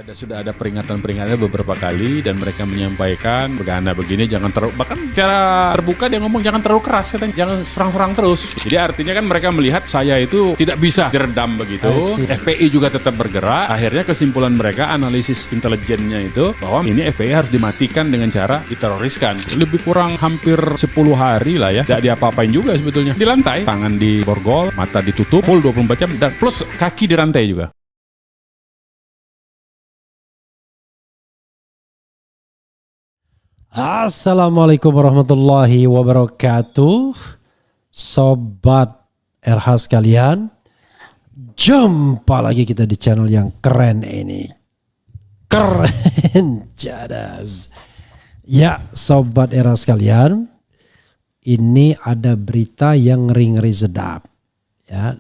Sudah ada peringatan-peringatannya beberapa kali dan mereka menyampaikan begini jangan terlalu, bahkan cara terbuka dia ngomong jangan terlalu keras, katanya jangan serang-serang terus. Jadi artinya kan mereka melihat saya itu tidak bisa diredam begitu. FPI juga tetap bergerak. Akhirnya kesimpulan mereka analisis intelijennya itu bahwa ini FPI harus dimatikan dengan cara diteroriskan. Lebih kurang hampir 10 hari lah ya. Tidak diapa-apain juga sebetulnya. Di lantai, tangan di borgol, mata ditutup full 24 jam dan plus kaki dirantai juga. Assalamualaikum warahmatullahi wabarakatuh. Sobat RH sekalian, jumpa lagi kita di channel yang keren ini. Keren jadas. Ya Sobat RH sekalian, ini ada berita yang ngeri-ngeri sedap ya,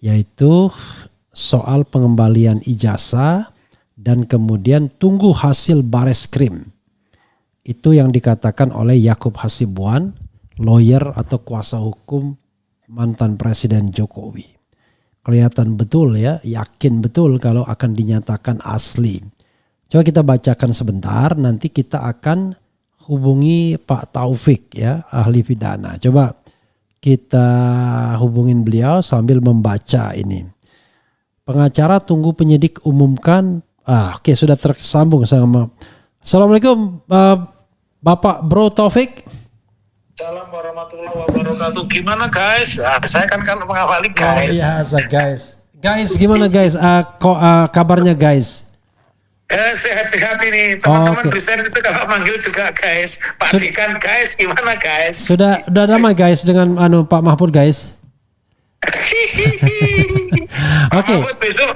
yaitu soal pengembalian ijazah dan kemudian tunggu hasil Bareskrim. Itu yang dikatakan oleh Yakub Hasibuan, lawyer atau kuasa hukum mantan Presiden Jokowi. Kelihatan betul ya, yakin betul kalau akan dinyatakan asli. Coba kita bacakan sebentar, nanti kita akan hubungi Pak Taufik ya, ahli pidana. Coba kita hubungin beliau sambil membaca ini. Pengacara tunggu penyidik umumkan. Oke, sudah tersambung sama. Assalamualaikum Bapak Bro Taufik. Assalamualaikum warahmatullahi wabarakatuh. Gimana guys? Saya kan mengawali guys. Biasa guys. Guys gimana guys? Kabarnya guys? Sehat-sehat ini. Teman-teman bisa itu kalau manggil juga guys. Pak Dikan guys, gimana guys? Sudah damai guys dengan Pak Mahfud guys? Oke. Mahfud besok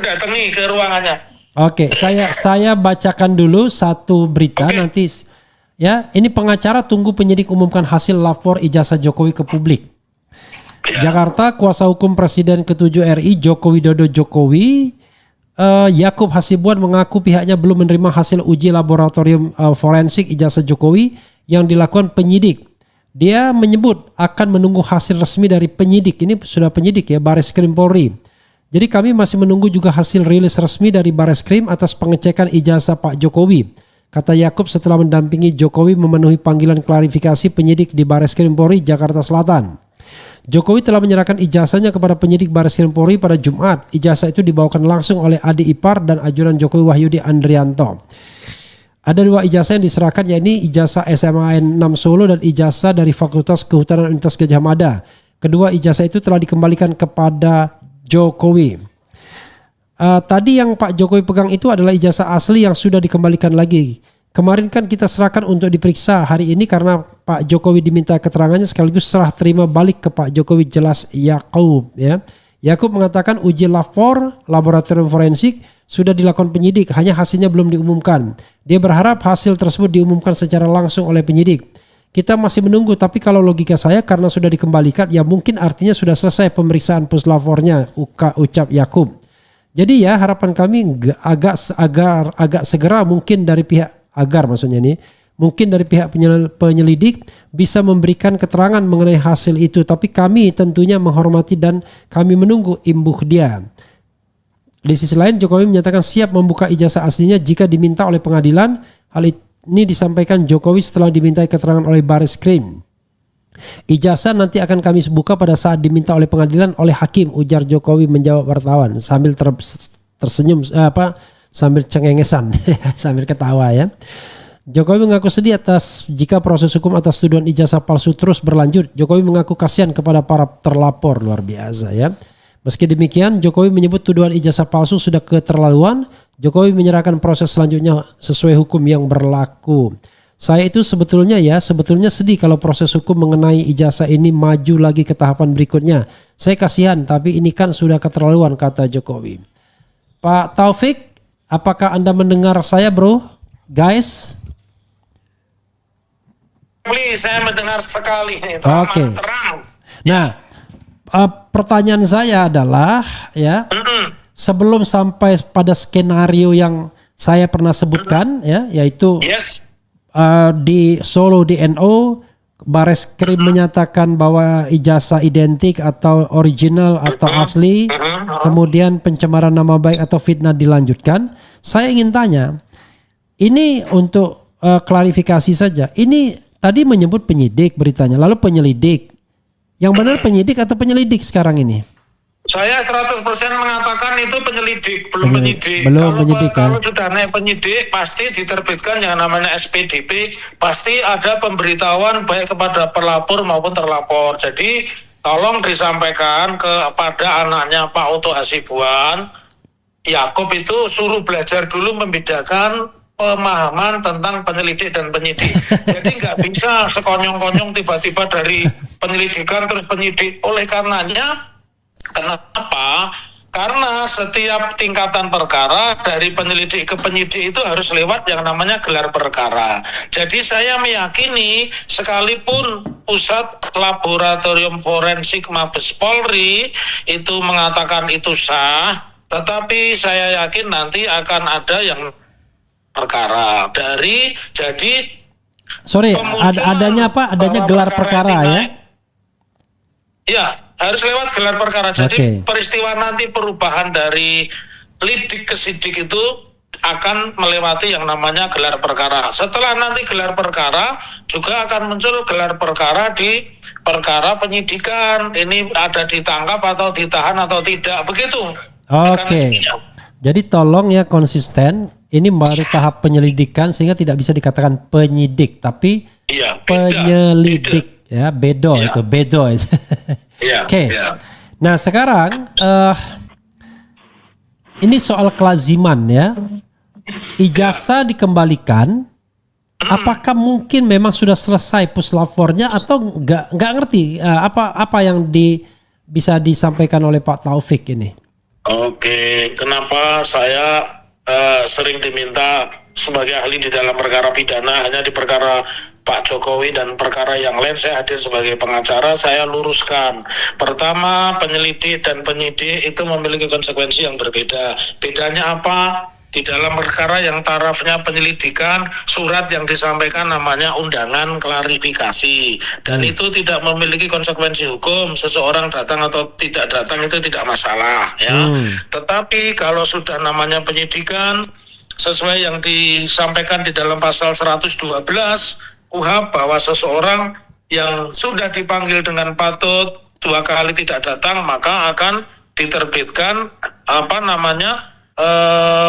datangi ke ruangannya. Oke, saya bacakan dulu satu berita nanti ya. Ini pengacara tunggu penyidik umumkan hasil lapor ijazah Jokowi ke publik. Jakarta, kuasa hukum Presiden ke-7 RI Joko Widodo Jokowi, Yakub Hasibuan mengaku pihaknya belum menerima hasil uji laboratorium forensik ijazah Jokowi yang dilakukan penyidik. Dia menyebut akan menunggu hasil resmi dari penyidik. Ini sudah penyidik ya, Bareskrim Polri. Jadi kami masih menunggu juga hasil rilis resmi dari Bareskrim atas pengecekan ijazah Pak Jokowi. Kata Yakub setelah mendampingi Jokowi memenuhi panggilan klarifikasi penyidik di Bareskrim Polri Jakarta Selatan. Jokowi telah menyerahkan ijazahnya kepada penyidik Bareskrim Polri pada Jumat. Ijazah itu dibawakan langsung oleh adik ipar dan ajudan Jokowi Wahyudi Andrianto. Ada 2 ijazah yang diserahkan, yakni ijazah SMAN 6 Solo dan ijazah dari Fakultas Kehutanan Universitas Gadjah Mada. Kedua ijazah itu telah dikembalikan kepada Jokowi. Tadi yang Pak Jokowi pegang itu adalah ijazah asli yang sudah dikembalikan lagi. Kemarin kan kita serahkan untuk diperiksa hari ini karena Pak Jokowi diminta keterangannya sekaligus serah terima balik ke Pak Jokowi, jelas Yakub ya. Yakub mengatakan uji laboratorium forensik sudah dilakukan penyidik, hanya hasilnya belum diumumkan. Dia berharap hasil tersebut diumumkan secara langsung oleh penyidik. Kita masih menunggu, tapi kalau logika saya karena sudah dikembalikan ya mungkin artinya sudah selesai pemeriksaan puslavornya, ucap Yakub. Jadi ya harapan kami agak segera mungkin dari pihak mungkin dari pihak penyelidik bisa memberikan keterangan mengenai hasil itu, tapi kami tentunya menghormati dan kami menunggu imbuh dia. Di sisi lain Jokowi menyatakan siap membuka ijazah aslinya jika diminta oleh pengadilan. Hal ini disampaikan Jokowi setelah dimintai keterangan oleh Bareskrim. Ijazah nanti akan kami buka pada saat diminta oleh pengadilan oleh hakim, ujar Jokowi menjawab wartawan sambil tersenyum sambil cengengesan sambil ketawa ya. Jokowi mengaku sedih atas jika proses hukum atas tuduhan ijazah palsu terus berlanjut. Jokowi mengaku kasihan kepada para terlapor, luar biasa ya. Meski demikian, Jokowi menyebut tuduhan ijazah palsu sudah keterlaluan. Jokowi menyerahkan proses selanjutnya sesuai hukum yang berlaku. Saya itu sebetulnya sedih kalau proses hukum mengenai ijazah ini maju lagi ke tahapan berikutnya. Saya kasihan, tapi ini kan sudah keterlaluan, kata Jokowi. Pak Taufik, apakah Anda mendengar saya bro? Guys? Saya mendengar sekali ini. Oke. Terang. Nah, pertanyaan saya adalah ya, sebelum sampai pada skenario yang saya pernah sebutkan ya, yaitu di Solo di NO, Bareskrim menyatakan bahwa ijazah identik atau original atau asli, kemudian pencemaran nama baik atau fitnah dilanjutkan. Saya ingin tanya, ini untuk klarifikasi saja. Ini tadi menyebut penyidik beritanya, lalu penyelidik. Yang benar penyidik atau penyelidik sekarang ini? Saya 100% mengatakan itu penyelidik, belum penyidik. Kalau sudah naik penyidik, pasti diterbitkan yang namanya SPDP, pasti ada pemberitahuan baik kepada pelapor maupun terlapor. Jadi tolong disampaikan kepada anaknya Pak Oto Hasibuan, Yakub itu suruh belajar dulu membedakan pemahaman tentang penyelidik dan penyidik. Jadi nggak bisa sekonyong-konyong tiba-tiba dari penyelidikan terus penyidik. Oleh karenanya, kenapa? Karena setiap tingkatan perkara dari penyelidik ke penyidik itu harus lewat yang namanya gelar perkara. Jadi saya meyakini sekalipun Pusat Laboratorium Forensik Mabes Polri itu mengatakan itu sah, tetapi saya yakin nanti akan ada yang perkara dari adanya apa? Adanya gelar perkara ya? Ya, harus lewat gelar perkara. Jadi peristiwa nanti perubahan dari lidik ke sidik itu akan melewati yang namanya gelar perkara. Setelah nanti gelar perkara juga akan muncul gelar perkara di perkara penyidikan. Ini ada ditangkap atau ditahan atau tidak, begitu. Jadi tolong ya konsisten. Ini baru tahap penyelidikan sehingga tidak bisa dikatakan penyidik, tapi penyelidik. Ya, bedo. Oke. Nah, sekarang ini soal kelaziman ya. Ijazah dikembalikan. Apakah mungkin memang sudah selesai puslafornya atau nggak ngerti apa yang bisa disampaikan oleh Pak Taufik ini? Oke, kenapa saya sering diminta sebagai ahli di dalam perkara pidana, hanya di perkara Pak Jokowi dan perkara yang lain saya hadir sebagai pengacara. Saya luruskan. Pertama, penyelidik dan penyidik itu memiliki konsekuensi yang berbeda. Bedanya apa? Di dalam perkara yang tarafnya penyelidikan, surat yang disampaikan namanya undangan klarifikasi, dan itu tidak memiliki konsekuensi hukum. Seseorang datang atau tidak datang itu tidak masalah ya. Tetapi kalau sudah namanya penyidikan, sesuai yang disampaikan di dalam pasal 112 KUHP bahwa seseorang yang sudah dipanggil dengan patut 2 kali tidak datang, maka akan diterbitkan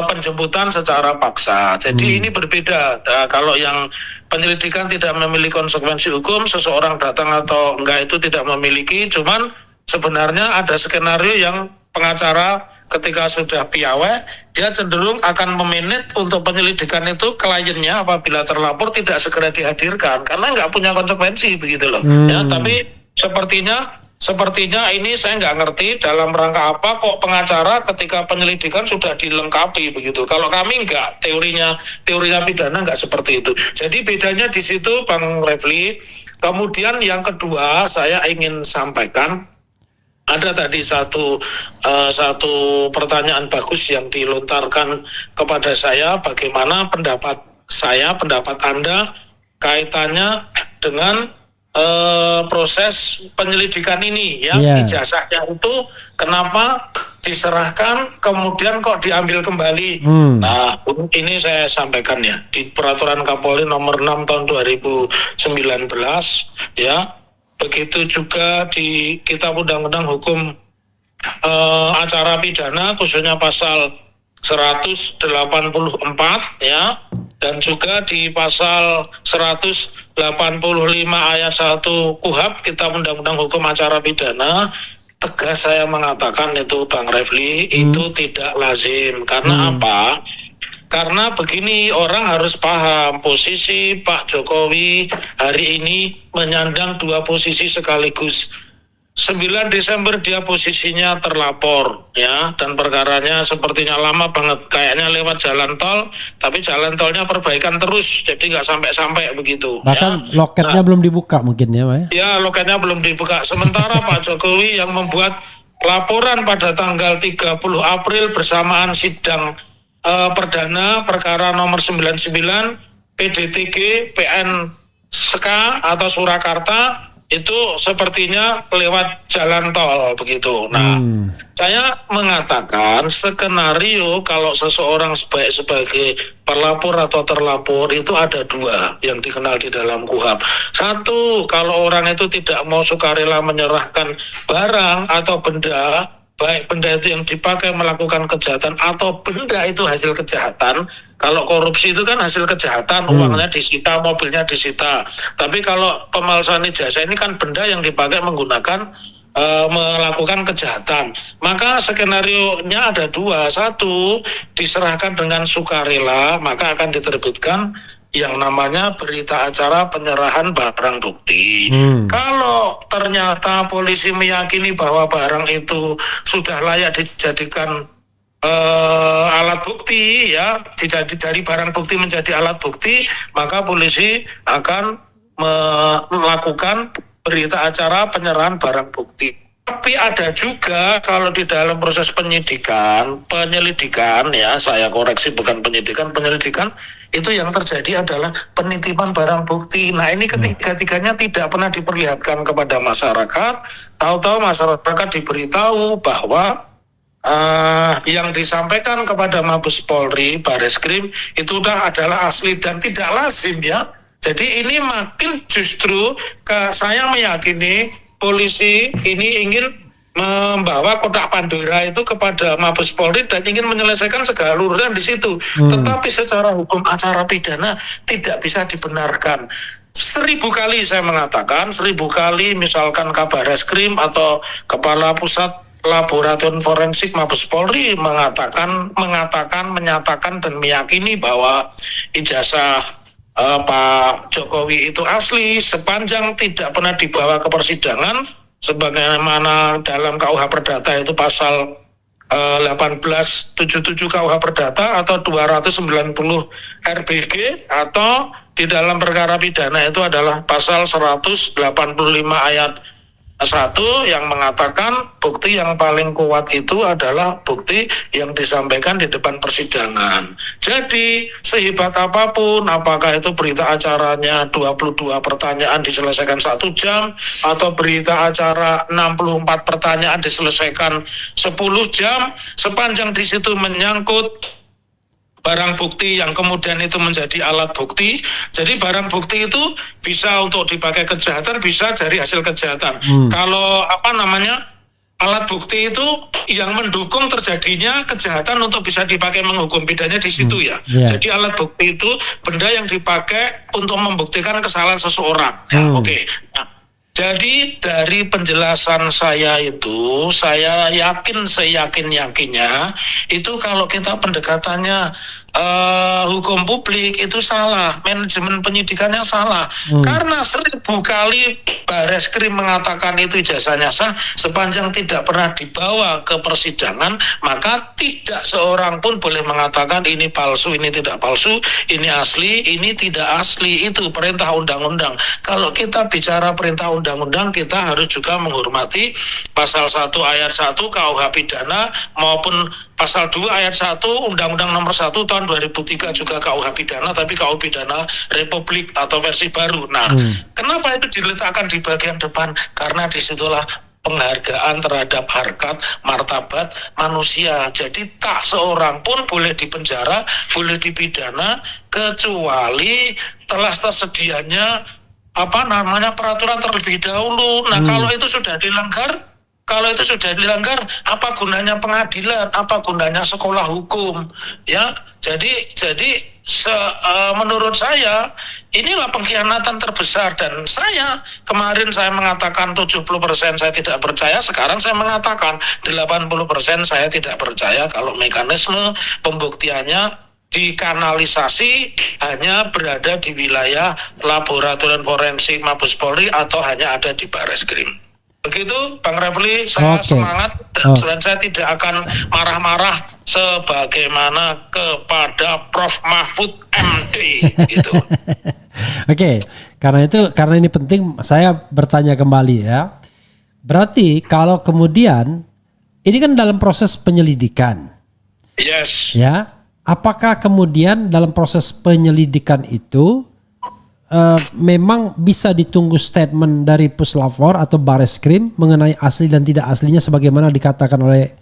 penjemputan secara paksa. Jadi ini berbeda. Nah, kalau yang penyelidikan tidak memiliki konsekuensi hukum, seseorang datang atau enggak itu tidak memiliki. Cuman sebenarnya ada skenario yang pengacara ketika sudah piawai, dia cenderung akan memanage untuk penyelidikan itu kliennya apabila terlapor tidak segera dihadirkan karena nggak punya konsekuensi begitu loh. Ya, tapi sepertinya ini saya nggak ngerti dalam rangka apa kok pengacara ketika penyelidikan sudah dilengkapi begitu. Kalau kami nggak, teorinya pidana nggak seperti itu. Jadi bedanya di situ, Bang Refli. Kemudian yang kedua saya ingin sampaikan, ada tadi satu pertanyaan bagus yang dilontarkan kepada saya, bagaimana pendapat Anda kaitannya dengan proses penyelidikan ini ya. Ijazahnya itu kenapa diserahkan kemudian kok diambil kembali. Nah, ini saya sampaikan ya, di peraturan Kapolri nomor 6 tahun 2019 ya. Begitu juga di Kitab Undang-Undang Hukum Acara Pidana, khususnya pasal 184 ya, dan juga di pasal 185 ayat 1 KUHP Kitab Undang-Undang Hukum Acara Pidana, tegas saya mengatakan itu, Bang Refli, itu tidak lazim. Karena apa? Karena begini, orang harus paham posisi Pak Jokowi hari ini menyandang 2 posisi sekaligus. 9 Desember dia posisinya terlapor ya, dan perkaranya sepertinya lama banget, kayaknya lewat jalan tol, tapi jalan tolnya perbaikan terus, jadi nggak sampai begitu. Bahkan ya. Loketnya belum dibuka mungkin ya Pak ya? Ya, loketnya belum dibuka. Sementara Pak Jokowi yang membuat laporan pada tanggal 30 April bersamaan sidang perdana perkara nomor 99 PDTG PN Seka atau Surakarta itu sepertinya lewat jalan tol begitu. Nah, saya mengatakan skenario kalau seseorang sebagai pelapor atau terlapor itu ada dua yang dikenal di dalam KUHP. Satu, kalau orang itu tidak mau sukarela menyerahkan barang atau benda, baik benda itu yang dipakai melakukan kejahatan atau benda itu hasil kejahatan. Kalau korupsi itu kan hasil kejahatan, uangnya disita, mobilnya disita. Tapi kalau pemalsuan ijazah ini kan benda yang dipakai menggunakan melakukan kejahatan. Maka skenario-nya ada dua. Satu, diserahkan dengan sukarela, maka akan diterbitkan yang namanya berita acara penyerahan barang bukti. Kalau ternyata polisi meyakini bahwa barang itu sudah layak dijadikan alat bukti, ya, dari barang bukti menjadi alat bukti, maka polisi akan melakukan berita acara penyerahan barang bukti. Tapi ada juga kalau di dalam proses penyelidikan, ya, saya koreksi bukan penyidikan, penyelidikan itu yang terjadi adalah penitipan barang bukti. Nah, ini ketiga-tiganya tidak pernah diperlihatkan kepada masyarakat. Tahu-tahu masyarakat diberitahu bahwa yang disampaikan kepada Mabes Polri, Bareskrim itu adalah asli dan tidak lazim, ya. Jadi ini makin justru saya meyakini polisi ini ingin membawa kotak Pandora itu kepada Mabes Polri dan ingin menyelesaikan segala urusan di situ. Tetapi secara hukum acara pidana tidak bisa dibenarkan. 1000 kali saya mengatakan, 1000 kali misalkan Kabar Reskrim atau Kepala Pusat Laboratorium Forensik Mabes Polri menyatakan dan meyakini bahwa ijazah Pak Jokowi itu asli sepanjang tidak pernah dibawa ke persidangan sebagaimana dalam KUH Perdata itu pasal 1877 KUH Perdata atau 290 RBG atau di dalam perkara pidana itu adalah pasal 185 ayat 1 yang mengatakan bukti yang paling kuat itu adalah bukti yang disampaikan di depan persidangan. Jadi sehebat apapun, apakah itu berita acaranya 22 pertanyaan diselesaikan 1 jam atau berita acara 64 pertanyaan diselesaikan 10 jam, sepanjang di situ menyangkut barang bukti yang kemudian itu menjadi alat bukti. Jadi barang bukti itu bisa untuk dipakai kejahatan, bisa dari hasil kejahatan. Kalau alat bukti itu yang mendukung terjadinya kejahatan untuk bisa dipakai menghukum pidana di situ, ya. Jadi alat bukti itu benda yang dipakai untuk membuktikan kesalahan seseorang. Oke. Nah, jadi dari penjelasan saya itu, saya yakin seyakin-yakinnya itu kalau kita pendekatannya hukum publik itu salah, manajemen penyidikannya salah. Karena 1000 kali Bareskrim mengatakan itu ijazahnya sah, sepanjang tidak pernah dibawa ke persidangan, maka tidak seorang pun boleh mengatakan ini palsu, ini tidak palsu, ini asli, ini tidak asli. Itu perintah undang-undang. Kalau kita bicara perintah undang-undang, kita harus juga menghormati pasal 1 ayat 1 KUH Pidana maupun pasal 2 ayat 1 Undang-Undang nomor 1 tahun 2003 juga KUH Pidana, tapi KUH Pidana Republik atau versi baru. Nah, kenapa itu diletakkan di bagian depan? Karena disitulah penghargaan terhadap harkat martabat manusia. Jadi tak seorang pun boleh dipenjara, boleh dipidana kecuali telah tersedianya peraturan terlebih dahulu. Nah, kalau itu sudah dilanggar, apa gunanya pengadilan? Apa gunanya sekolah hukum? Ya, jadi menurut saya inilah pengkhianatan terbesar. Dan kemarin saya mengatakan 70% saya tidak percaya, sekarang saya mengatakan 80% saya tidak percaya kalau mekanisme pembuktiannya dikanalisasi hanya berada di wilayah Laboratorium Forensik Mabes Polri atau hanya ada di Bareskrim. Begitu Bang Refli, saya semangat dan saya tidak akan marah-marah sebagaimana kepada Prof. Mahfud MD gitu. Karena ini penting saya bertanya kembali, ya. Berarti kalau kemudian ini kan dalam proses penyelidikan. Yes. Ya, apakah kemudian dalam proses penyelidikan itu memang bisa ditunggu statement dari Puslapor atau Bareskrim mengenai asli dan tidak aslinya sebagaimana dikatakan oleh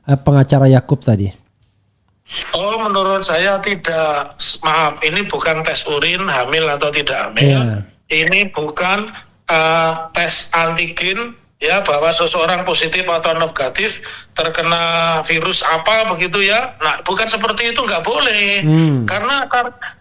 pengacara Yakub tadi? Oh, menurut saya tidak. Maaf, ini bukan tes urin hamil atau tidak hamil. Ini bukan tes antigen ya, bahwa seseorang positif atau negatif terkena virus apa begitu ya. Nah, bukan seperti itu, nggak boleh.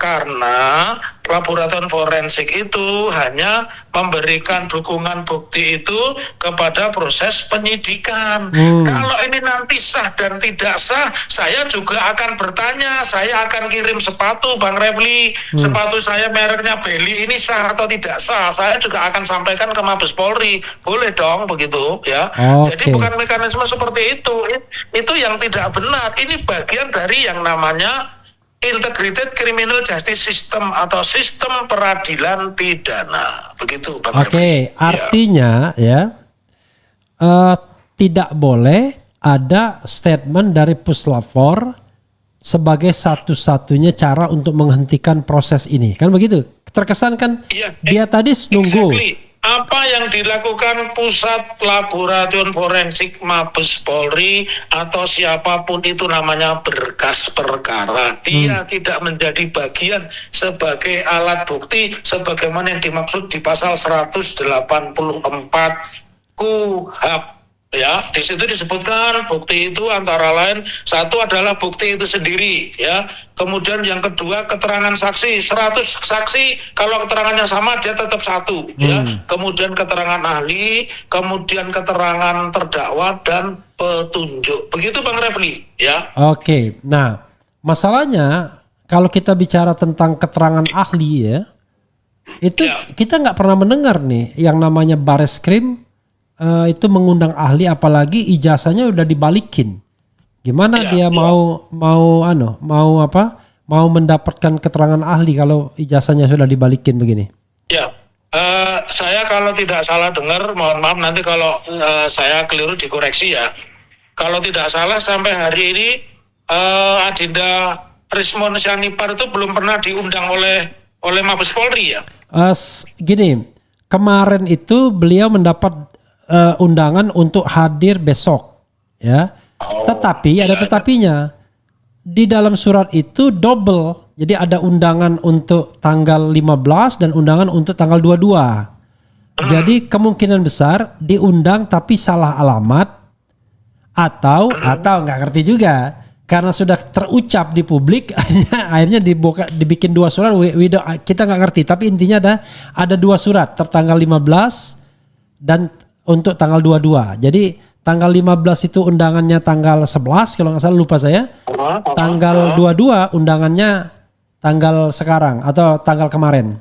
Karena laboratorium forensik itu hanya memberikan dukungan bukti itu kepada proses penyidikan. Kalau ini nanti sah dan tidak sah, saya juga akan bertanya, saya akan kirim sepatu Bang Refli, sepatu saya mereknya Beli ini sah atau tidak sah. Saya juga akan sampaikan ke Mabes Polri, boleh dong begitu ya. Jadi bukan mekanisme seperti itu. Itu yang tidak benar. Ini bagian dari yang namanya Integrated Criminal Justice System atau sistem peradilan pidana. Begitu Bang Refli. Artinya tidak boleh ada statement dari Puslapor sebagai satu-satunya cara untuk menghentikan proses ini. Kan begitu? Terkesan kan dia tadi nunggu. Apa yang dilakukan Pusat Laboratorium Forensik Mabes Polri atau siapapun itu namanya berkas perkara. Dia tidak menjadi bagian sebagai alat bukti sebagaimana yang dimaksud di pasal 184 KUHP. Ya, di situ disebutkan bukti itu antara lain satu adalah bukti itu sendiri ya. Kemudian yang kedua keterangan saksi, 100 saksi kalau keterangannya sama dia tetap satu ya. Kemudian keterangan ahli, kemudian keterangan terdakwa dan petunjuk. Begitu Bang Refli ya. Nah, masalahnya kalau kita bicara tentang keterangan ahli ya, itu kita nggak pernah mendengar nih yang namanya Bareskrim itu mengundang ahli, apalagi ijazahnya udah dibalikin. Gimana dia mau mendapatkan keterangan ahli kalau ijazahnya sudah dibalikin begini? Saya kalau tidak salah dengar, mohon maaf nanti kalau saya keliru dikoreksi ya. Kalau tidak salah sampai hari ini Adinda Rismon Syanipar itu belum pernah diundang oleh Mabes Polri ya. Gini, kemarin itu beliau mendapat undangan untuk hadir besok ya. Tetapi ada tetapinya. Di dalam surat itu double. Jadi ada undangan untuk tanggal 15 dan undangan untuk tanggal 22. Jadi kemungkinan besar diundang tapi salah alamat atau nggak ngerti juga. Karena sudah terucap di publik akhirnya dibikin dua surat. Kita nggak ngerti, tapi intinya ada dua surat tertanggal 15 dan untuk tanggal 22. Jadi tanggal 15 itu undangannya tanggal 11 kalau nggak salah, lupa saya. Tanggal 22 undangannya tanggal sekarang atau tanggal kemarin.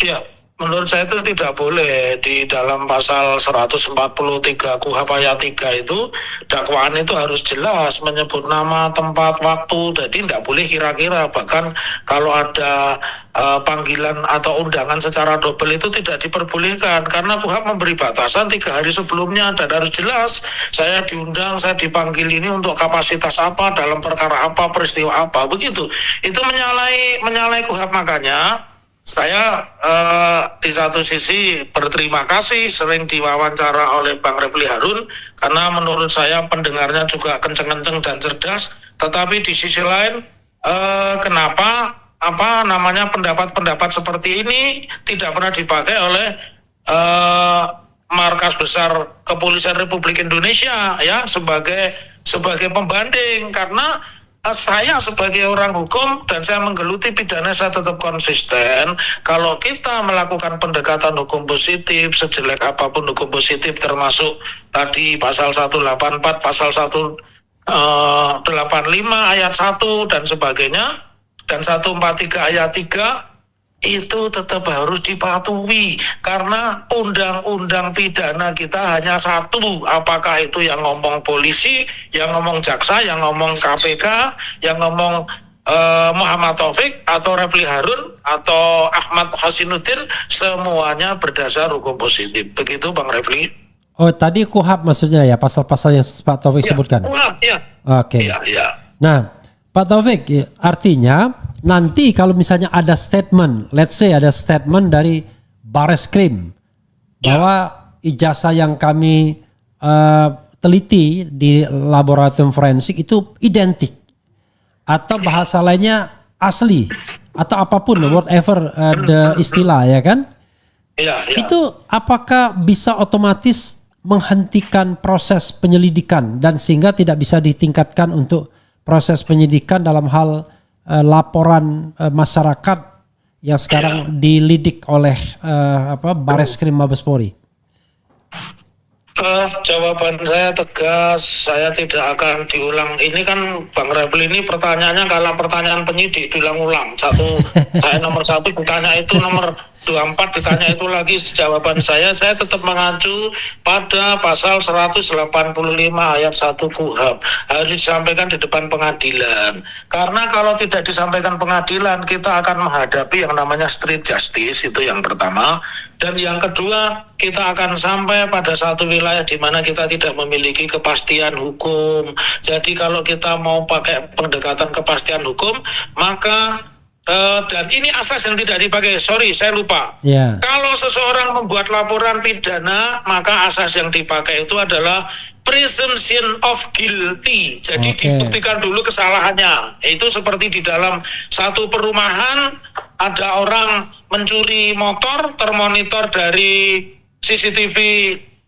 Iya, menurut saya itu tidak boleh. Di dalam pasal 143 KUHP ayat 3 itu dakwaan itu harus jelas menyebut nama, tempat, waktu. Jadi tidak boleh kira-kira. Bahkan kalau ada panggilan atau undangan secara double itu tidak diperbolehkan karena KUHP memberi batasan 3 hari sebelumnya dan harus jelas saya diundang, saya dipanggil ini untuk kapasitas apa, dalam perkara apa, peristiwa apa, begitu. Itu menyalahi KUHP. Makanya saya di satu sisi berterima kasih sering diwawancara oleh Bang Refli Harun karena menurut saya pendengarnya juga kenceng-kenceng dan cerdas. Tetapi di sisi lain kenapa pendapat-pendapat seperti ini tidak pernah dipakai oleh Markas Besar Kepolisian Republik Indonesia ya sebagai pembanding. Karena saya sebagai orang hukum dan saya menggeluti pidana, saya tetap konsisten. Kalau kita melakukan pendekatan hukum positif, sejelek apapun hukum positif termasuk tadi pasal 184, pasal 185 ayat 1 dan sebagainya, dan 143 ayat 3 itu tetap harus dipatuhi karena undang-undang pidana kita hanya satu. Apakah itu yang ngomong polisi, yang ngomong jaksa, yang ngomong KPK, yang ngomong Muhammad Taufik atau Refli Harun atau Ahmad Hasinuddin, semuanya berdasar hukum positif. Begitu Bang Refli. Oh, tadi KUHP maksudnya ya, pasal-pasal yang Pak Taufik sebutkan. KUHP, ya. Oke. Ya. Nah, Pak Taufik, artinya nanti kalau misalnya ada statement, let's say ada statement dari Bareskrim bahwa ijazah yang kami teliti di laboratorium forensik itu identik atau bahasa lainnya asli atau apapun whatever the istilah ya kan? Ya. Itu apakah bisa otomatis menghentikan proses penyelidikan dan sehingga tidak bisa ditingkatkan untuk proses penyidikan dalam hal laporan masyarakat yang sekarang dilidik oleh Bareskrim Mabes Polri? Jawaban saya tegas, saya tidak akan diulang. Ini kan Bang Refli ini pertanyaannya kalau pertanyaan penyidik diulang-ulang. Saya nomor 1 ditanya itu, nomor 24 ditanya itu lagi. Jawaban saya tetap mengacu pada pasal 185 ayat 1 KUHP. Harus disampaikan di depan pengadilan. Karena kalau tidak disampaikan pengadilan, kita akan menghadapi yang namanya street justice, itu yang pertama. Dan yang kedua, kita akan sampai pada satu wilayah di mana kita tidak memiliki kepastian hukum. Jadi kalau kita mau pakai pendekatan kepastian hukum, maka dan ini asas yang tidak dipakai. Sorry, saya lupa. Kalau seseorang membuat laporan pidana, maka asas yang dipakai itu adalah presumption of guilty. Jadi dibuktikan dulu kesalahannya. Itu seperti di dalam satu perumahan ada orang mencuri motor, termonitor dari CCTV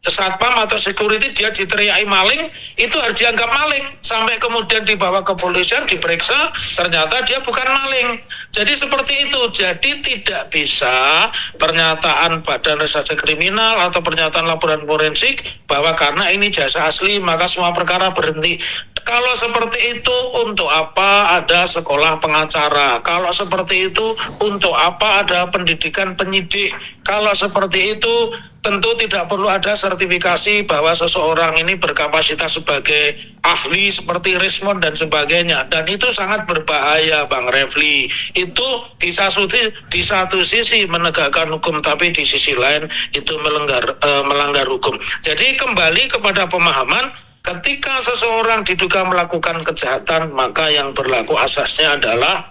satpam atau security, dia diteriaki maling, itu harus dianggap maling sampai kemudian dibawa ke polisian, diperiksa, ternyata dia bukan maling. Jadi seperti itu. Jadi tidak bisa pernyataan Badan Reserse Kriminal atau pernyataan laporan forensik bahwa karena ini jasa asli maka semua perkara berhenti. Kalau seperti itu, untuk apa ada sekolah pengacara? Kalau seperti itu, untuk apa ada pendidikan penyidik? Kalau seperti itu, tentu tidak perlu ada sertifikasi bahwa seseorang ini berkapasitas sebagai ahli seperti Rismond dan sebagainya. Dan itu sangat berbahaya, Bang Refli. Itu di satu sisi menegakkan hukum, tapi di sisi lain itu melanggar hukum. Jadi kembali kepada pemahaman, ketika seseorang diduga melakukan kejahatan, maka yang berlaku asasnya adalah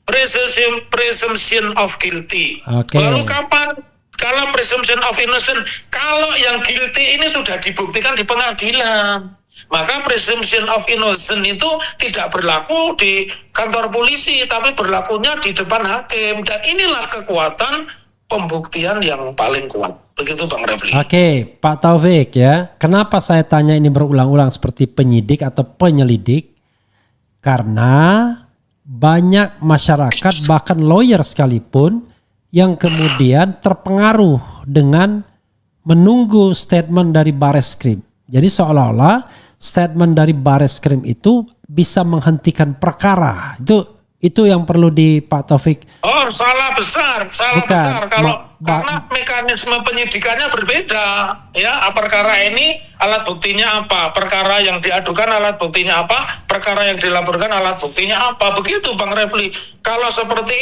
presumption of guilty. Lalu kapan? Kalau presumption of innocent, kalau yang guilty ini sudah dibuktikan di pengadilan, maka presumption of innocent itu tidak berlaku di kantor polisi, tapi berlakunya di depan hakim. Dan inilah kekuatan pembuktian yang paling kuat. Begitu Bang Refli. Oke, Pak Taufik ya. Kenapa saya tanya ini berulang-ulang seperti penyidik atau penyelidik? Karena banyak masyarakat bahkan lawyer sekalipun yang kemudian terpengaruh dengan menunggu statement dari Bareskrim. Jadi seolah-olah statement dari Bareskrim itu bisa menghentikan perkara. Itu yang perlu di Pak Taufik. Oh, salah besar karena mekanisme penyidikannya berbeda. Ya, perkara ini alat buktinya apa? Perkara yang diadukan alat buktinya apa? Perkara yang dilaporkan alat buktinya apa? Begitu Bang Refli. Kalau seperti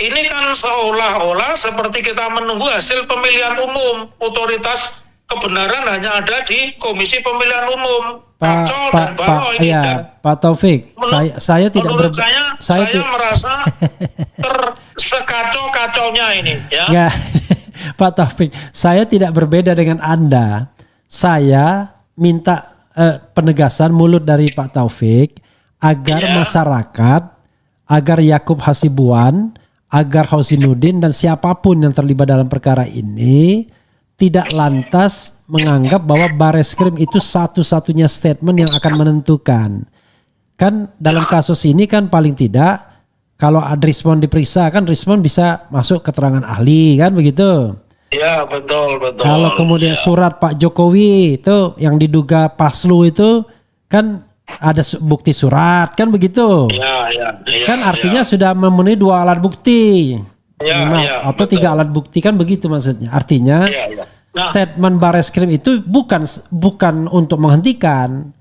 ini kan seolah-olah seperti kita menunggu hasil pemilihan umum. Otoritas kebenaran hanya ada di Komisi Pemilihan Umum. Pak Taufik, saya tidak saya merasa sekacau-kacaunya ini ya. Ya, Pak Taufik, saya tidak berbeda dengan Anda. Saya minta penegasan mulut dari Pak Taufik agar masyarakat, agar Yakub Hasibuan, agar Husainuddin dan siapapun yang terlibat dalam perkara ini tidak lantas menganggap bahwa Bareskrim itu satu-satunya statement yang akan menentukan. Kan dalam kasus ini kan paling tidak kalau Rismond diperiksa kan Rismond bisa masuk keterangan ahli kan begitu. Ya betul. Kalau kemudian surat Pak Jokowi itu yang diduga Paslu itu kan ada bukti surat kan begitu. Kan artinya sudah memenuhi 2 alat bukti. Atau 3 alat bukti kan begitu maksudnya. Artinya statement Bareskrim itu bukan untuk menghentikan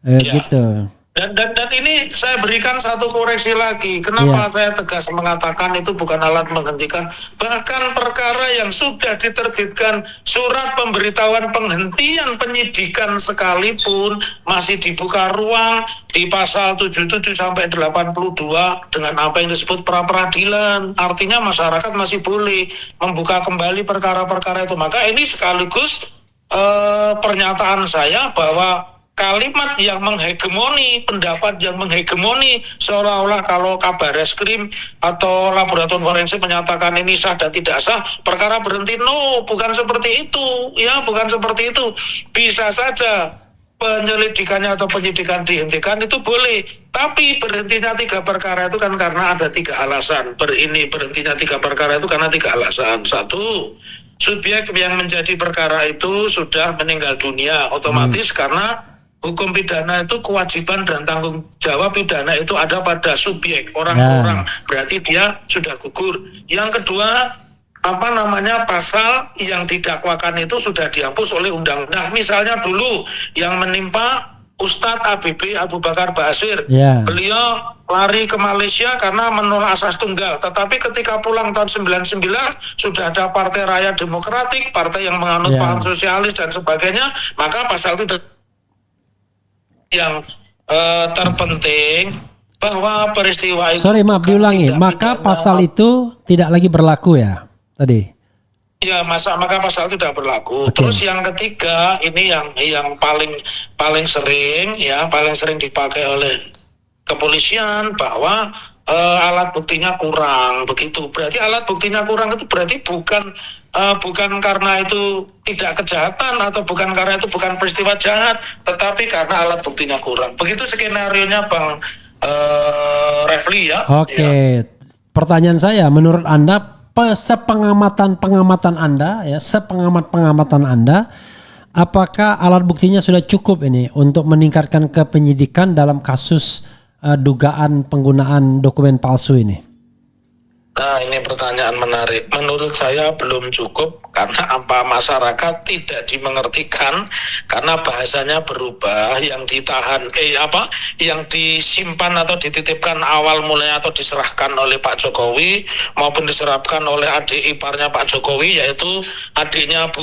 gitu. Dan ini saya berikan satu koreksi lagi. Kenapa saya tegas mengatakan itu bukan alat menghentikan? Bahkan perkara yang sudah diterbitkan surat pemberitahuan penghentian penyidikan sekalipun masih dibuka ruang di pasal 77 sampai 82 dengan apa yang disebut pra-peradilan. Artinya masyarakat masih boleh membuka kembali perkara-perkara itu. Maka ini sekaligus pernyataan saya bahwa kalimat yang menghegemoni, pendapat yang menghegemoni seolah-olah kalau Kabareskrim atau laboratorium forensik menyatakan ini sah dan tidak sah, perkara berhenti. No, bukan seperti itu. Ya, bukan seperti itu. Bisa saja penyelidikannya atau penyidikan dihentikan itu boleh. Tapi berhentinya 3 perkara itu kan karena ada 3 alasan. Berhentinya 3 perkara itu karena 3 alasan. 1, subjek yang menjadi perkara itu sudah meninggal dunia otomatis karena hukum pidana itu kewajiban dan tanggung jawab pidana itu ada pada subjek orang per orang, berarti dia sudah gugur. Yang kedua, pasal yang didakwakan itu sudah dihapus oleh undang-undang. Misalnya dulu yang menimpa Ustadz ABB Abu Bakar Basir, beliau lari ke Malaysia karena menolak asas tunggal. Tetapi ketika pulang tahun 99 sudah ada Partai Rakyat Demokratik, partai yang menganut paham sosialis dan sebagainya, maka pasal itu yang terpenting bahwa peristiwa itu. Sorry, maaf diulangi. Maka pasal itu tidak lagi berlaku ya tadi. Ya, maka pasal itu tidak berlaku. Terus yang ketiga ini yang paling sering dipakai oleh kepolisian bahwa alat buktinya kurang begitu. Berarti alat buktinya kurang itu berarti bukan karena itu tidak kejahatan atau bukan karena itu bukan peristiwa jahat, tetapi karena alat buktinya kurang. Begitu skenarionya Bang Refli ya. Oke. Pertanyaan saya, menurut Anda, sepengamatan Anda, apakah alat buktinya sudah cukup ini untuk meningkatkan kepenyidikan dalam kasus dugaan penggunaan dokumen palsu ini? Nah, ini pertanyaan menarik. Menurut saya belum cukup karena masyarakat tidak dimengertikan karena bahasanya berubah. Yang ditahan yang disimpan atau dititipkan awal mulanya atau diserahkan oleh Pak Jokowi maupun diserahkan oleh adik iparnya Pak Jokowi, yaitu adiknya Bu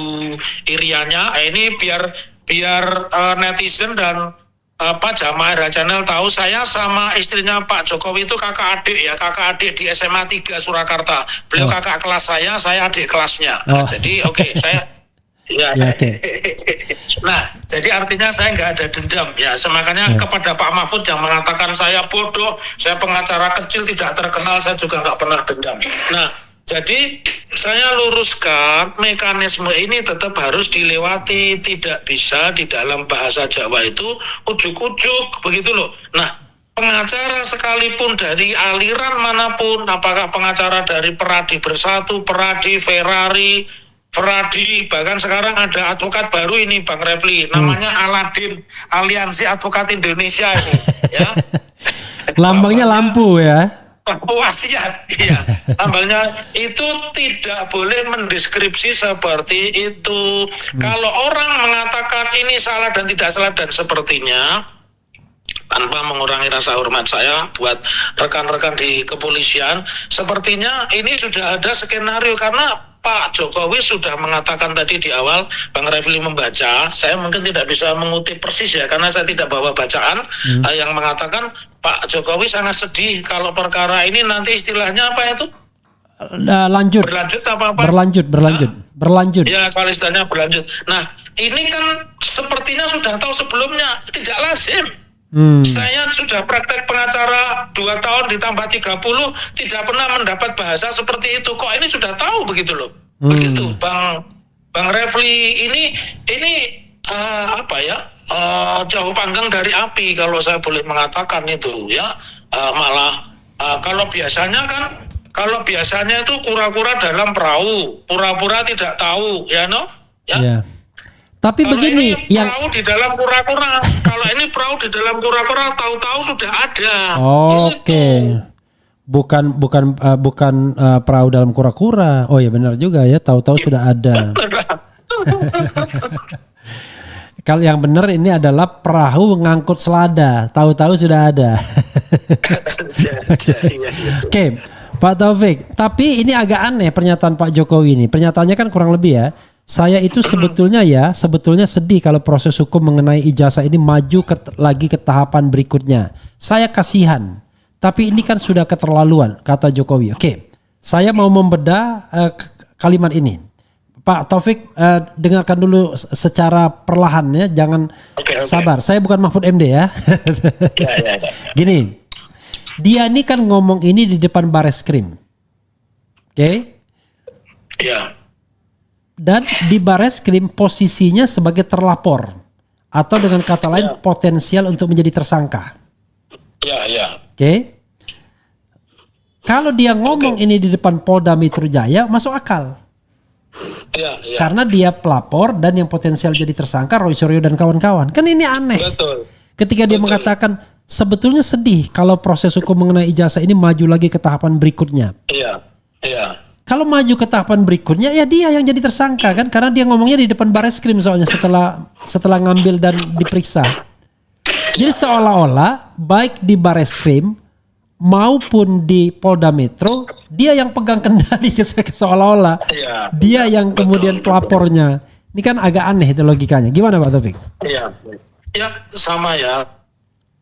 Irianya. Ini biar netizen dan jamaah Era Channel tahu, saya sama istrinya Pak Jokowi itu kakak adik di SMA 3 Surakarta. Beliau kakak kelas saya adik kelasnya. Jadi saya Nah, jadi artinya saya nggak ada dendam ya. Makanya kepada Pak Mahfud yang mengatakan saya bodoh, saya pengacara kecil tidak terkenal, saya juga nggak pernah dendam. Nah, jadi saya luruskan mekanisme ini tetap harus dilewati, tidak bisa di dalam bahasa Jawa itu ujuk-ujuk begitu loh. Nah, pengacara sekalipun dari aliran manapun, apakah pengacara dari Peradi Bersatu, Peradi, Ferrari, bahkan sekarang ada advokat baru ini Bang Refli, namanya Aladin, Aliansi Advokat Indonesia ini ya. Lambangnya lampu ya. Wasiat, iya. Tambahnya itu tidak boleh mendeskripsi seperti itu. Kalau orang mengatakan ini salah dan tidak salah dan sepertinya, tanpa mengurangi rasa hormat saya buat rekan-rekan di kepolisian, sepertinya ini sudah ada skenario karena Pak Jokowi sudah mengatakan tadi di awal, Bang Refli membaca, saya mungkin tidak bisa mengutip persis ya karena saya tidak bawa bacaan, yang mengatakan Pak Jokowi sangat sedih kalau perkara ini nanti istilahnya apa itu? Berlanjut. Ya, kalau istilahnya berlanjut. Nah, ini kan sepertinya sudah tahu sebelumnya, tidak lazim. Saya sudah praktek pengacara 2 tahun ditambah 30, tidak pernah mendapat bahasa seperti itu. Kok ini sudah tahu begitu loh. Begitu Bang Refli ini jauh panggang dari api kalau saya boleh mengatakan itu ya. Malah kalau biasanya itu kura-kura dalam perahu, pura-pura tidak tahu ya no? Ya. Yeah. Tapi kalau begini, ini perahu di dalam kura-kura. Kalau ini perahu di dalam kura-kura, tahu-tahu sudah ada. Oke. Bukan perahu dalam kura-kura. Oh ya benar juga ya, tahu-tahu sudah ada. Kalau yang benar ini adalah perahu ngangkut selada. Tahu-tahu sudah ada. Oke, Pak Taufik. Tapi ini agak aneh pernyataan Pak Jokowi ini. Pernyataannya kan kurang lebih ya. Saya itu sebetulnya sedih kalau proses hukum mengenai ijazah ini maju lagi ke tahapan berikutnya. Saya kasihan. Tapi ini kan sudah keterlaluan, kata Jokowi. Oke, saya mau membedah kalimat ini. Pak Taufik, dengarkan dulu secara perlahan ya, jangan sabar. Saya bukan Mahfud MD ya. Gini, dia ini kan ngomong ini di depan Bareskrim. Oke? Iya. Dan di Bareskrim posisinya sebagai terlapor. Atau dengan kata lain potensial untuk menjadi tersangka. Iya. Oke? Kalau dia ngomong ini di depan Polda Metro Jaya, masuk akal. Iya. Karena dia pelapor dan yang potensial jadi tersangka Roy Suryo dan kawan-kawan. Kan ini aneh. Betul. Ketika dia mengatakan sebetulnya sedih kalau proses hukum mengenai ijazah ini maju lagi ke tahapan berikutnya. Iya. Kalau maju ke tahapan berikutnya ya dia yang jadi tersangka kan, karena dia ngomongnya di depan Bareskrim soalnya setelah ngambil dan diperiksa. Jadi seolah-olah baik di Bareskrim maupun di Polda Metro dia yang pegang kendali seolah-olah dia yang kemudian pelapornya. Ini kan agak aneh itu logikanya. Gimana Pak Taufik? Iya. Ya sama ya,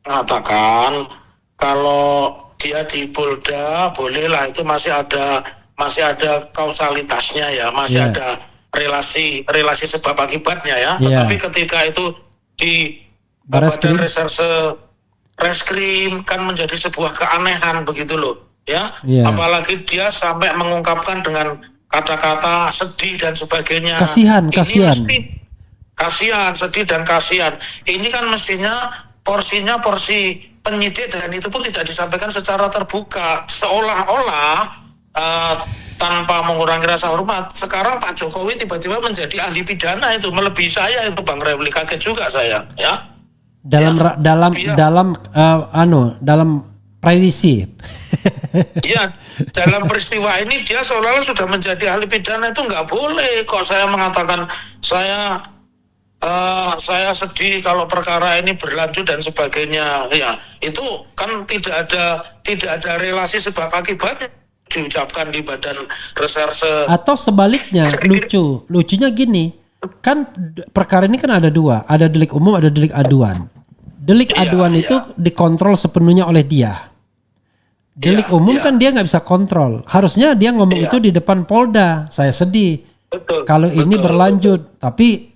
mengatakan kalau dia di Polda bolehlah, itu masih ada kausalitasnya ya, masih ada relasi sebab akibatnya ya. Tetapi ketika itu di Badan Reserse Reskrim kan menjadi sebuah keanehan begitu loh ya. Apalagi dia sampai mengungkapkan dengan kata-kata sedih dan sebagainya. Kasihan. Kasihan, sedih dan kasihan. Ini kan mestinya porsinya porsi penyidik, dan itu pun tidak disampaikan secara terbuka, seolah-olah tanpa mengurangi rasa hormat. Sekarang Pak Jokowi tiba-tiba menjadi ahli pidana, itu melebihi saya itu Bang Refli, kaget juga saya ya. Dalam prediksi. Iya, dalam peristiwa ini dia seolah-olah sudah menjadi ahli pidana, itu nggak boleh kok saya mengatakan saya sedih kalau perkara ini berlanjut dan sebagainya. Ya, itu kan tidak ada relasi sebab akibatnya diucapkan di Badan Reserse. Atau sebaliknya, lucunya gini. Kan perkara ini kan ada dua, ada delik umum, ada delik aduan. Delik aduan itu dikontrol sepenuhnya oleh dia. Delik umum kan dia nggak bisa kontrol. Harusnya dia ngomong itu di depan Polda. Saya sedih kalau ini berlanjut, tapi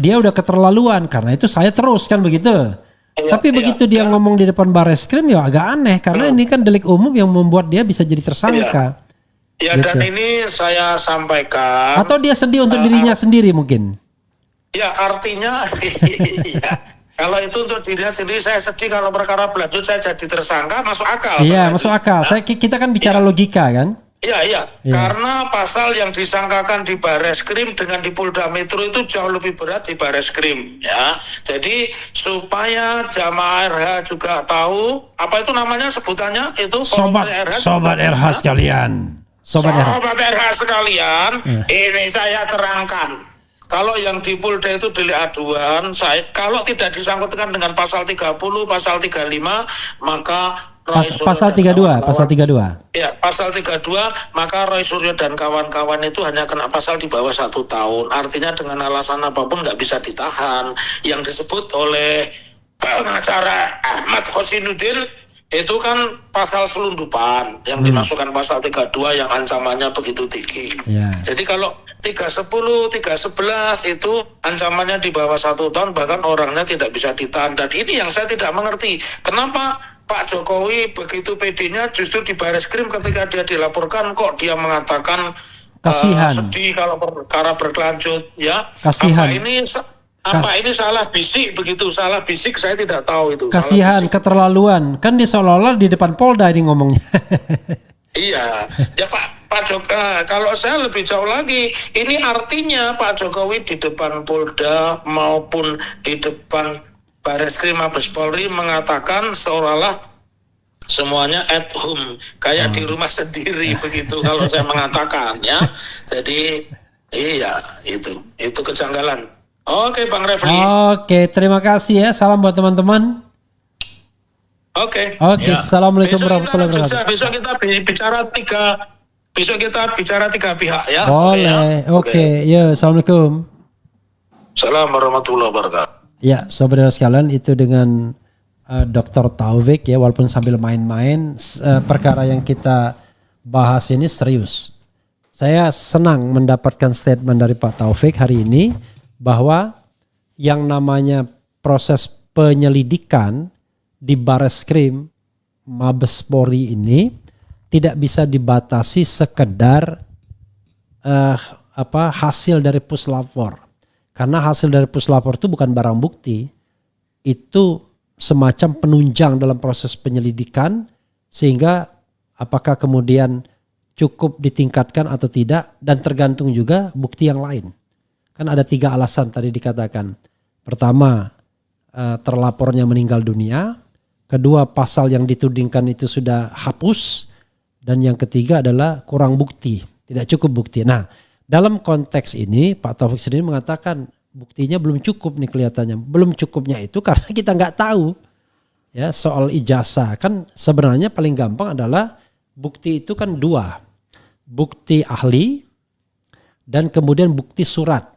dia udah keterlaluan, karena itu saya terus kan begitu. Tapi begitu dia ngomong di depan Bareskrim ya agak aneh, karena ini kan delik umum yang membuat dia bisa jadi tersangka. Ya gitu. Dan ini saya sampaikan. Atau dia sedih untuk dirinya sendiri mungkin. Ya artinya kalau itu untuk dirinya sendiri, saya sedih kalau perkara berlanjut saya jadi tersangka, masuk akal. Iya, masuk akal. Kita kan bicara logika kan. Iya. Karena pasal yang disangkakan di Bareskrim dengan di Polda Metro itu jauh lebih berat di Bareskrim ya. Jadi supaya jamaah RH juga tahu apa itu namanya sebutannya itu sobat RH sekalian. Sobat RH sekalian, ini saya terangkan. Kalau yang di Polda itu delik aduan, kalau tidak disangkutkan dengan pasal 30, pasal 35, maka pasal 32. Ya, pasal 32, maka Roy Suryo dan kawan-kawan itu hanya kena pasal di bawah 1 tahun. Artinya dengan alasan apapun nggak bisa ditahan. Yang disebut oleh pengacara Ahmad Hosinuddin itu kan pasal selundupan yang dimasukkan pasal 32 yang ancamannya begitu tinggi. Jadi kalau 310, 311 itu ancamannya di bawah 1 tahun, bahkan orangnya tidak bisa ditahan. Dan ini yang saya tidak mengerti, kenapa Pak Jokowi begitu pedenya justru di Bareskrim ketika dia dilaporkan kok dia mengatakan sedih kalau perkara berlanjut ya. Kasihan. Apa ini salah bisik begitu? Salah bisik saya tidak tahu itu. Kasihan, keterlaluan. Kan dia seolah-olah di depan Polda ini ngomongnya. Iya. Ya Pak Jokowi, kalau saya lebih jauh lagi, ini artinya Pak Jokowi di depan Polda maupun di depan Bareskrim Mabes Polri mengatakan seolah-olah semuanya at home, kayak di rumah sendiri begitu kalau saya mengatakan ya. Jadi iya, itu kejanggalan. Oke, Bang Refli. Oke, terima kasih ya. Salam buat teman-teman. Oke. Oke, assalamualaikum warahmatullahi wabarakatuh. Besok kita bicara tiga pihak ya. Boleh. Oke, ya. Assalamualaikum. Assalamualaikum warahmatullahi wabarakatuh. Ya, saudara sekalian, itu dengan Dr. Taufik ya, walaupun sambil main-main, perkara yang kita bahas ini serius. Saya senang mendapatkan statement dari Pak Taufik hari ini bahwa yang namanya proses penyelidikan di Bareskrim Mabes Polri ini tidak bisa dibatasi sekedar hasil dari puslapor. Karena hasil dari puslapor itu bukan barang bukti, itu semacam penunjang dalam proses penyelidikan, sehingga apakah kemudian cukup ditingkatkan atau tidak, dan tergantung juga bukti yang lain. Kan ada 3 alasan tadi dikatakan. Pertama, terlapornya meninggal dunia. Kedua, pasal yang ditudingkan itu sudah hapus. Dan yang ketiga adalah kurang bukti, tidak cukup bukti. Nah, dalam konteks ini Pak Taufik sendiri mengatakan buktinya belum cukup nih kelihatannya. Belum cukupnya itu karena kita nggak tahu ya soal ijazah. Kan sebenarnya paling gampang adalah bukti itu kan 2. Bukti ahli dan kemudian bukti surat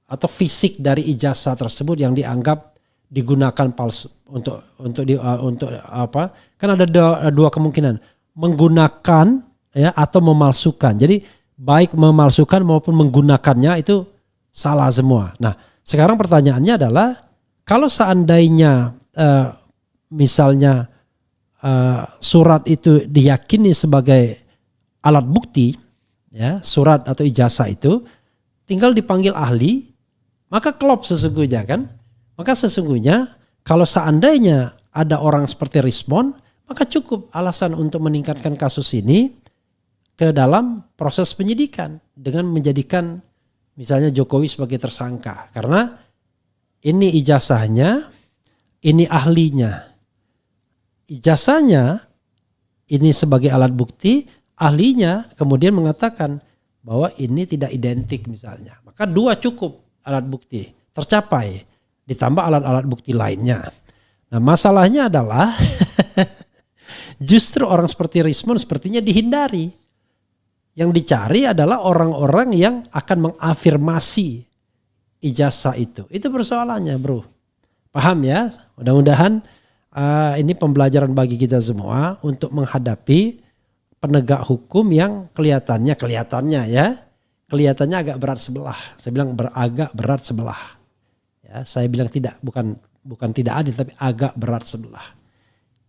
atau fisik dari ijazah tersebut yang dianggap digunakan palsu untuk apa? Kan ada 2 kemungkinan, menggunakan ya atau memalsukan. Jadi baik memalsukan maupun menggunakannya itu salah semua. Nah, sekarang pertanyaannya adalah kalau seandainya misalnya surat itu diyakini sebagai alat bukti, ya surat atau ijazah itu tinggal dipanggil ahli, maka klop sesungguhnya kan. Maka sesungguhnya kalau seandainya ada orang seperti Rismond, maka cukup alasan untuk meningkatkan kasus ini ke dalam proses penyidikan dengan menjadikan misalnya Jokowi sebagai tersangka. Karena ini ijazahnya, ini ahlinya. Ijazahnya ini sebagai alat bukti, ahlinya kemudian mengatakan bahwa ini tidak identik misalnya. Maka 2 cukup alat bukti tercapai, ditambah alat-alat bukti lainnya. Nah, masalahnya adalah justru orang seperti Rismond sepertinya dihindari. Yang dicari adalah orang-orang yang akan mengafirmasi ijazah itu. Itu persoalannya, bro. Paham ya? Mudah-mudahan ini pembelajaran bagi kita semua untuk menghadapi penegak hukum yang kelihatannya agak berat sebelah. Saya bilang agak berat sebelah. Ya, saya bilang bukan tidak adil, tapi agak berat sebelah.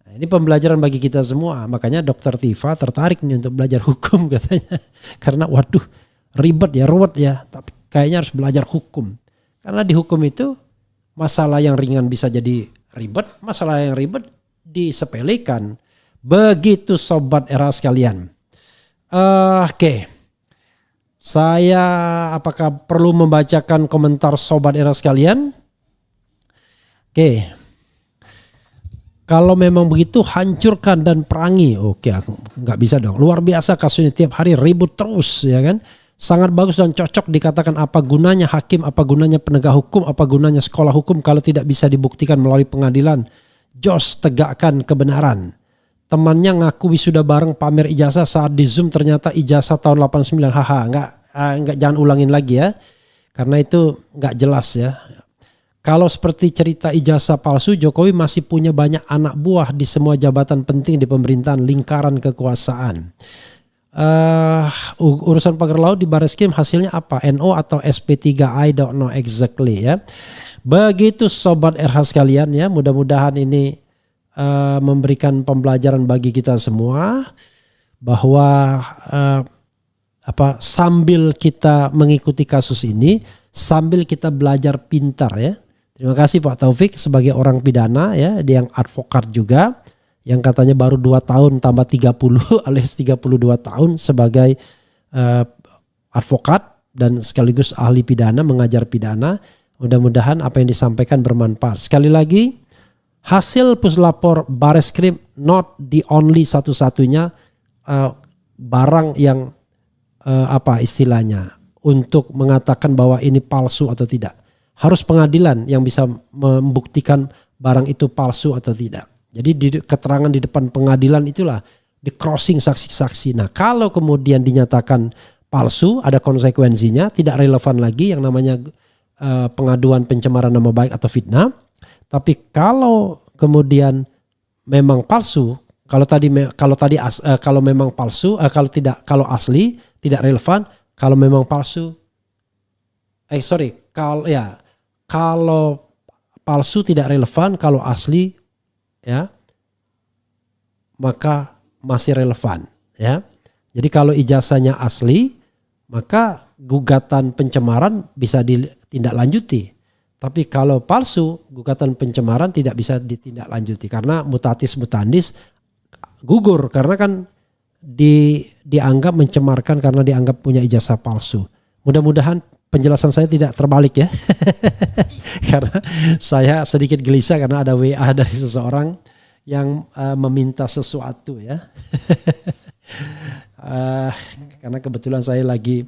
Nah, ini pembelajaran bagi kita semua. Makanya Dr. Tifa tertarik nih untuk belajar hukum katanya. Karena waduh ruwet ya. Tapi kayaknya harus belajar hukum. Karena di hukum itu masalah yang ringan bisa jadi ribet. Masalah yang ribet disepelekan. Begitu sobat era sekalian. Oke. Saya apakah perlu membacakan komentar sobat era sekalian? Oke. Kalau memang begitu hancurkan dan perangi. Oke, nggak bisa dong. Luar biasa kasus ini, tiap hari ribut terus ya kan. Sangat bagus dan cocok dikatakan apa gunanya hakim, apa gunanya penegak hukum, apa gunanya sekolah hukum kalau tidak bisa dibuktikan melalui pengadilan. Jos tegakkan kebenaran. Temannya ngaku wisuda bareng pamer ijazah saat di Zoom ternyata ijazah tahun 89. Haha, enggak jangan ulangin lagi ya. Karena itu enggak jelas ya. Kalau seperti cerita ijazah palsu, Jokowi masih punya banyak anak buah di semua jabatan penting di pemerintahan lingkaran kekuasaan. Urusan pagar laut di Bareskrim hasilnya apa? NO atau SP3? I don't know exactly ya. Begitu sobat RH sekalian ya, mudah-mudahan ini memberikan pembelajaran bagi kita semua bahwa sambil kita mengikuti kasus ini, sambil kita belajar pintar ya. Terima kasih Pak Taufik sebagai orang pidana ya, dia yang advokat juga, yang katanya baru 2 tahun tambah 30 alias 32 tahun sebagai advokat dan sekaligus ahli pidana, mengajar pidana. Mudah-mudahan apa yang disampaikan bermanfaat. Sekali lagi, hasil puslapor Bareskrim not the only satu-satunya barang yang istilahnya untuk mengatakan bahwa ini palsu atau tidak. harus pengadilan yang bisa membuktikan barang itu palsu atau tidak. Jadi di keterangan di depan pengadilan itulah di crossing saksi-saksi. Nah kalau kemudian dinyatakan palsu, ada konsekuensinya, tidak relevan lagi yang namanya pengaduan pencemaran nama baik atau fitnah. Tapi kalau kemudian memang palsu, kalau memang palsu, kalau asli tidak relevan, kalau memang palsu, kalau palsu tidak relevan, kalau asli ya maka masih relevan ya. Jadi kalau ijazahnya asli maka gugatan pencemaran bisa ditindaklanjuti. Tapi kalau palsu, gugatan pencemaran tidak bisa ditindaklanjuti karena mutatis mutandis gugur karena kan dianggap mencemarkan karena dianggap punya ijazah palsu. Mudah-mudahan penjelasan saya tidak terbalik ya. Karena saya sedikit gelisah karena ada WA dari seseorang yang meminta sesuatu ya. Karena kebetulan saya lagi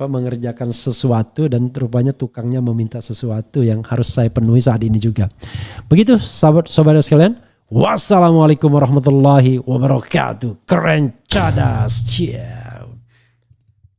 mengerjakan sesuatu dan rupanya tukangnya meminta sesuatu yang harus saya penuhi saat ini juga. Begitu sahabat-sahabat sekalian. Wassalamualaikum warahmatullahi wabarakatuh. Keren cadas. Cia.